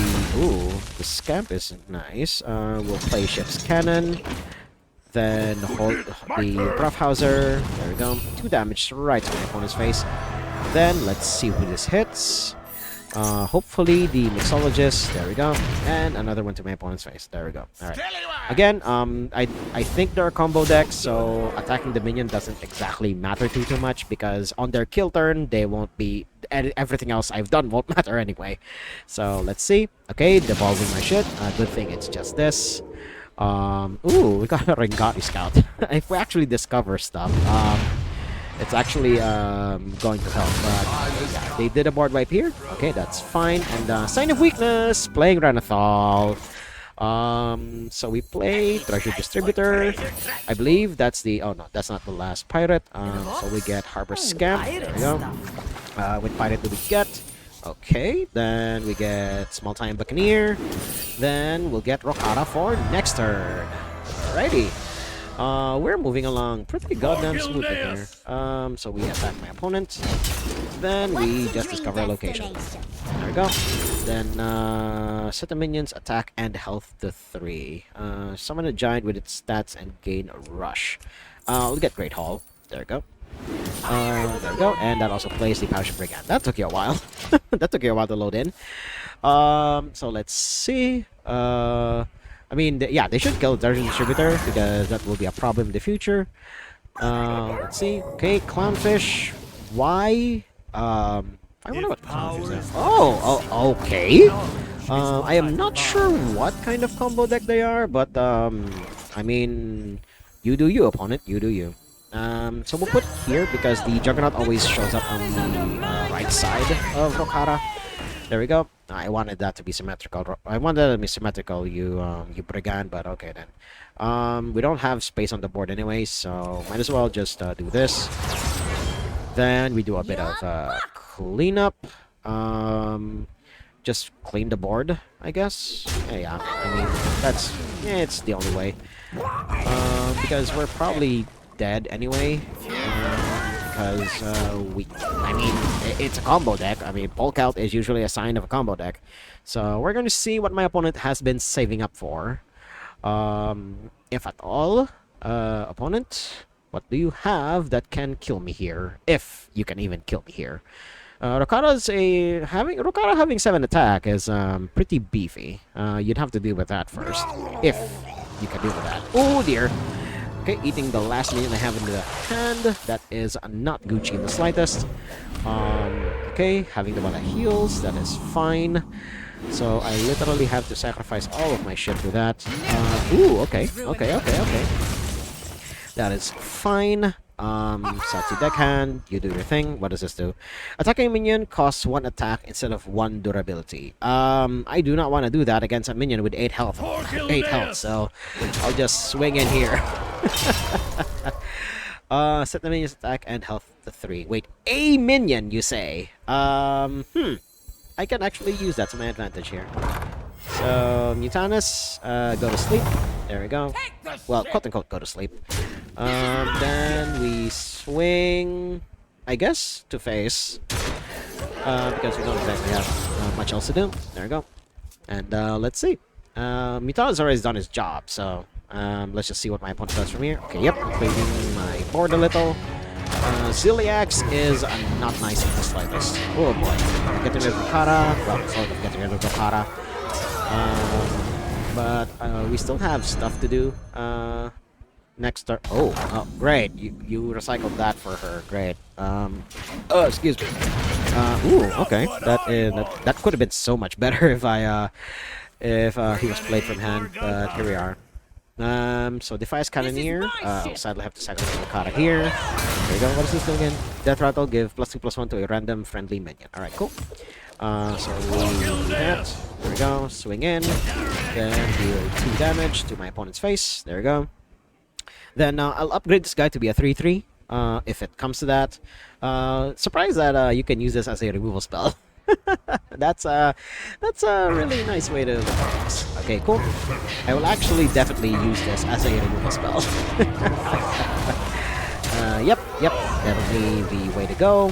S1: the Scamp is nice. We'll play Ship's Cannon. Then hold the Roughhouser. There we go. 2 damage right to my opponent's face. Then let's see who this hits. Hopefully the mixologist. There we go. And another one to my opponent's face. There we go. All right. Again, I think they're a combo deck, so attacking the minion doesn't exactly matter too much because on their kill turn they won't be. And everything else I've done won't matter anyway. So let's see. Okay, devolving my shit. Good thing it's just this. Ooh, we got a Ringati Scout. If we actually discover stuff, it's actually going to help. But yeah, they did a board wipe here. Okay, that's fine. And sign of weakness, playing Renathal. So we play Treasure Distributor. I believe that's the. Oh no, that's not the last pirate. So we get Harbor Scamp. There we go. What pirate do we get? Okay, then we get Small Time Buccaneer. Then we'll get Rokara for next turn. Alrighty. We're moving along pretty goddamn smoothly here. So we attack my opponent. Then we just discover a location. There we go. Then set the minions attack and health to 3. Summon a giant with its stats and gain a rush. We'll get Great Hall. There we go. There we go, and that also plays the Passion Brigand. That took you a while. That took you a while to load in. So let's see. I mean, yeah, they should kill the Treasure Distributor because that will be a problem in the future. Let's see. Okay, Clownfish. Why? I wonder what Clownfish is. Oh, okay. I am not sure what kind of combo deck they are, but I mean, you do you, opponent. You do you. So we'll put here because the Juggernaut always shows up on the right side of Rokara. There we go. I wanted that to be symmetrical. I wanted that to be symmetrical, you Brigand, but okay then. We don't have space on the board anyway, so might as well just do this. Then we do a bit of cleanup. Just clean the board, I guess. Yeah, I mean, that's... Yeah, it's the only way. Because we're probably dead anyway, because I mean, it's a combo deck. I mean, bulk out is usually a sign of a combo deck. So we're going to see what my opponent has been saving up for. If at all, opponent, what do you have that can kill me here? If you can even kill me here. Rokara having 7 attack is pretty beefy. You'd have to deal with that first, if you can deal with that. Oh dear. Okay, eating the last minion I have in the hand. That is not Gucci in the slightest. Okay, having the one that heals. That is fine. So I literally have to sacrifice all of my shit to that. Ooh, okay. That is fine. Satsi deckhand, you do your thing. What does this do? Attacking minion costs 1 attack instead of 1 durability. I do not want to do that against a minion with 8 health. 8 health, so I'll just swing in here. Set the minion's attack and health to 3. Wait, a minion, you say? I can actually use that to my advantage here. So, Mutanus, go to sleep. There we go. Well, quote-unquote, go to sleep. Then we swing, I guess, to face. Because we don't exactly have much else to do. There we go. And let's see. Mutanus already done his job, so let's just see what my opponent does from here. Okay, yep, cleaning my board a little. Ziliax is not nice in the slightest. Oh boy. Getting rid of Rokara. Well, sort of getting rid of Rokara. But we still have stuff to do. Next turn. Oh, great. You recycled that for her. Great. Excuse me. Ooh, okay. That could have been so much better if he was played from hand. But here we are. So Defias Cannoneer. I'll sadly have to sacrifice Rokara here. There you go. What is this doing again? Death Rattle. Give +2/+1 to a random friendly minion. Alright, cool. So we do that. There we go. Swing in. Then deal 2 damage to my opponent's face. There we go. Then I'll upgrade this guy to be a 3/3. If it comes to that. Surprised that you can use this as a removal spell. That's a really nice way to look at this. Okay, cool. I will actually definitely use this as a removal spell. Yep, definitely the way to go.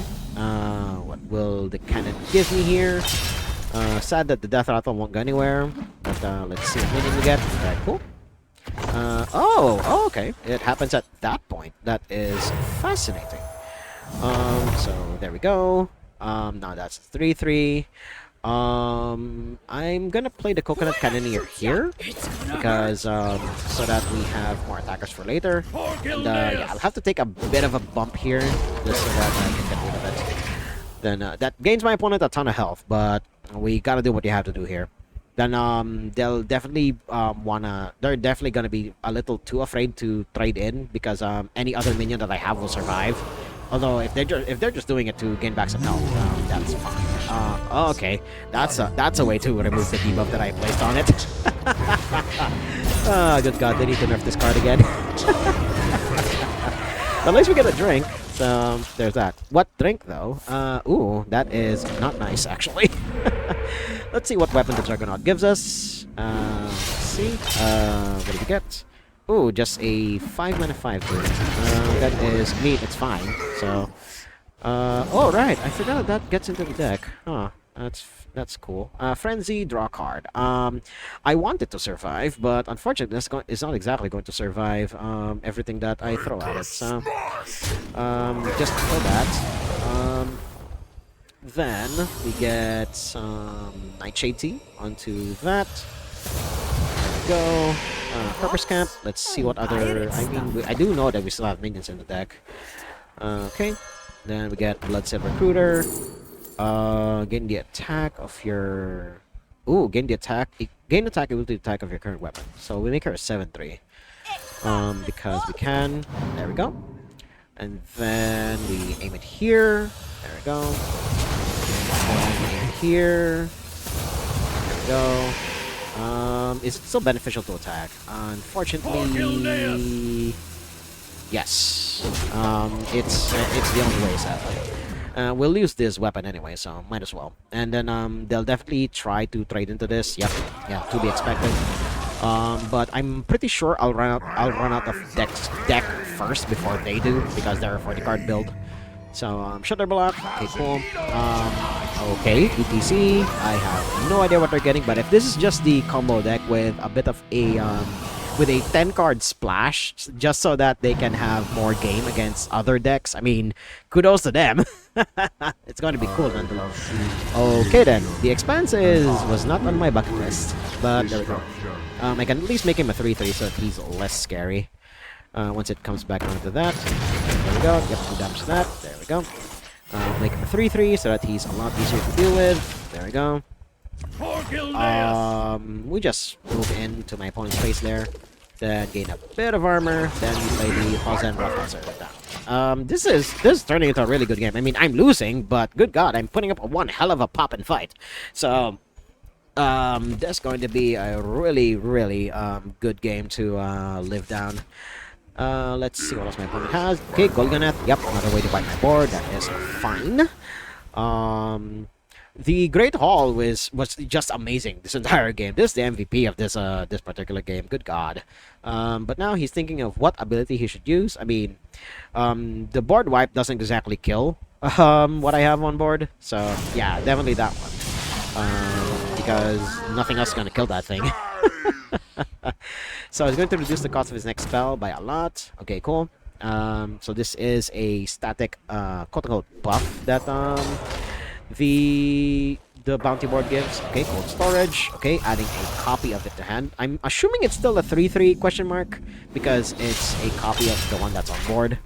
S1: What will the cannon give me here? Sad that the Death Rattle won't go anywhere, but let's see what minion we get. Alright, cool. Okay. It happens at that point. That is fascinating. So there we go. Now that's 3/3. I'm gonna play the coconut cannoneer here because so that we have more attackers for later. And yeah, I'll have to take a bit of a bump here just so that I can get rid of it. Then that gains my opponent a ton of health, but we gotta do what you have to do here. Then they'll definitely they're definitely gonna be a little too afraid to trade in because any other minion that I have will survive. Although if they're just doing it to gain back some health, that's fine. Oh, okay, that's a way to remove the debuff that I placed on it. Good God, they need to nerf this card again. At least we get a drink. So there's that. What drink though? Ooh, that is not nice actually. Let's see what weapon the Juggernaut gives us. Let's see. What do we get? Ooh, just a 5-mana 5-2. That is meat. It's fine. So, oh right, I forgot that gets into the deck. Huh. That's cool. Frenzy, draw card. I want it to survive, but unfortunately, it's not exactly going to survive everything that I throw at it. So, just for that. Then we get some Nightshade Tea onto that. There we go. Purpose Camp. Let's see what other. I mean, I do know that we still have minions in the deck. Okay. Then we get Bloodset Recruiter. Gain the attack of your. Ooh, gain the attack. Gain attack equal to the attack of your current weapon. So we make her a 7/3. Because we can. There we go. And then we aim it here. There we go. And we aim it here. There we go. Is it still beneficial to attack? Unfortunately, yes. It's the only way, sadly. We'll use this weapon anyway, so might as well. And then they'll definitely try to trade into this. Yep, yeah, to be expected. But I'm pretty sure I'll run out of deck first before they do because they're a 40-card build. So Shutter Block. Okay, cool. Okay, ETC. I have no idea what they're getting, but if this is just the combo deck with a bit of a with a 10-card splash, just so that they can have more game against other decks, I mean, kudos to them. It's going to be cool nonetheless. Okay then, the Expanse was not on my bucket list, but there we go. I can at least make him a 3/3 so that he's less scary. Once it comes back onto that. There we go. Yep, 2 damage to that. There we go. Make him a 3/3 so that he's a lot easier to deal with. There we go. We just move into my opponent's face there. Then gain a bit of armor. Then we play the Hosen Rothhauser down. This is turning into a really good game. I mean, I'm losing, but good God, I'm putting up one hell of a poppin' fight. So, that's going to be a really, really good game to live down. Let's see what else my opponent has. Okay, Golganeth. Yep, another way to wipe my board. That is fine. The Great Hall was just amazing this entire game. This is the MVP of this particular game. Good God. But now he's thinking of what ability he should use. I mean, the board wipe doesn't exactly kill what I have on board. So yeah, definitely that one. Because nothing else is gonna kill that thing. So he's going to reduce the cost of his next spell by a lot. Okay, cool. So this is a static quote-unquote buff that the bounty board gives. Okay, cold storage. Okay, adding a copy of it to hand. I'm assuming it's still a 3/3 question mark because it's a copy of the one that's on board.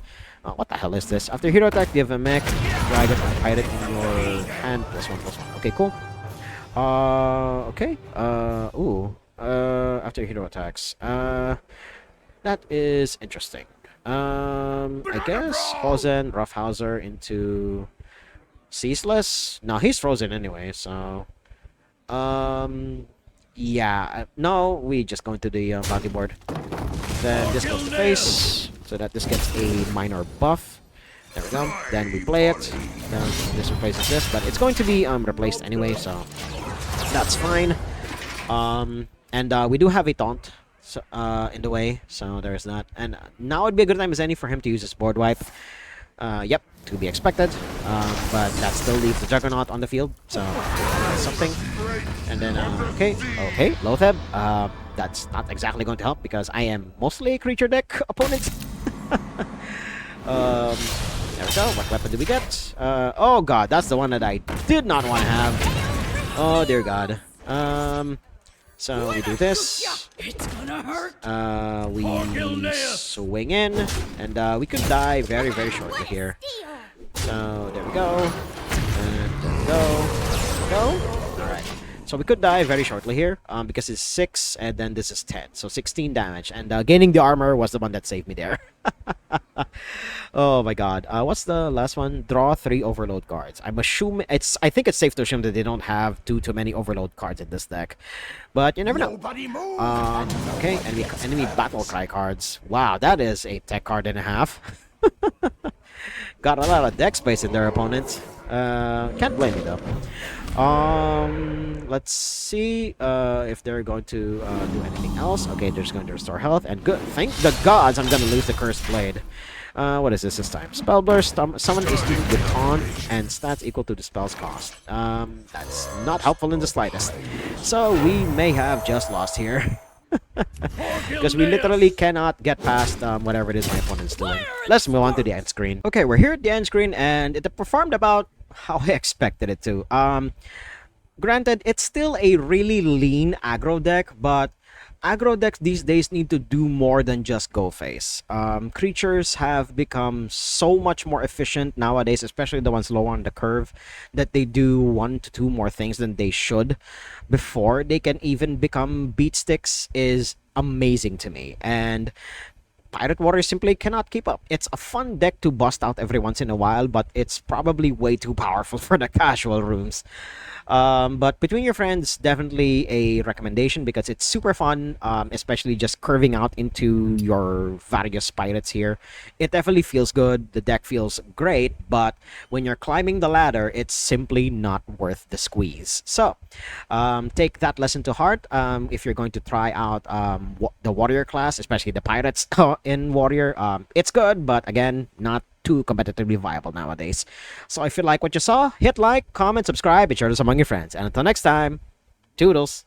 S1: What the hell is this? After hero attack, give a mech, drag it, and hide it in your hand. +1/+1. Okay, cool. Okay. After hero attacks. That is interesting. I guess Hosen, Roughhauser into Ceaseless. No, he's frozen anyway, so yeah. No, we just go into the bounty board. Then this goes to face, so that this gets a minor buff. There we go. Then we play it. Then this replaces this, but it's going to be replaced anyway, so that's fine. And we do have a taunt in the way, so there's that. And now would be a good time as any for him to use his board wipe. Yep, to be expected. But that still leaves the Juggernaut on the field, so that's something. And then, okay, Lotheb. That's not exactly going to help because I am mostly a creature deck opponent. There we go. What weapon do we get? Oh god, that's the one that I did not want to have. Oh dear God. So we do this.
S3: It's gonna hurt.
S1: We
S3: Gilneas.
S1: swing in, and we could die very, very shortly here. So there we go. And there we go. There we go. Alright. So we could die very shortly here, because it's 6, and then this is 10. So 16 damage. And gaining the armor was the one that saved me there. Oh my god. What's the last one? Draw 3 overload cards. I think it's safe to assume that they don't have too many overload cards in this deck. But you never know.
S3: Nobody move.
S1: Okay, enemy battle cry cards. Wow, that is a tech card and a half. Got a lot of deck space in their opponents. Can't blame me though. Let's see if they're going to do anything else. Okay, they're just going to restore health, and good. Thank the gods I'm going to lose the cursed blade. What is this time? Spell burst. Summon a student with con and stats equal to the spell's cost. That's not helpful in the slightest. So we may have just lost here. Because we literally cannot get past whatever it is my opponent's doing. Let's move on to the end screen. Okay, we're here at the end screen, and it performed about how I expected it to. Granted, it's still a really lean aggro deck, but aggro decks these days need to do more than just go face. Creatures have become so much more efficient nowadays, especially the ones low on the curve, that they do 1 to 2 more things than they should before they can even become beat sticks is amazing to me. And Pirate Warrior simply cannot keep up. It's a fun deck to bust out every once in a while, but it's probably way too powerful for the casual rooms. But between your friends, definitely a recommendation because it's super fun, especially just curving out into your various pirates here. It definitely feels good. The deck feels great, but when you're climbing the ladder, it's simply not worth the squeeze. So take that lesson to heart if you're going to try out the warrior class, especially the pirates in warrior. It's good, but again, not too competitively viable nowadays. So if you like what you saw, hit like, comment, subscribe, and share this among your friends. And until next time, toodles!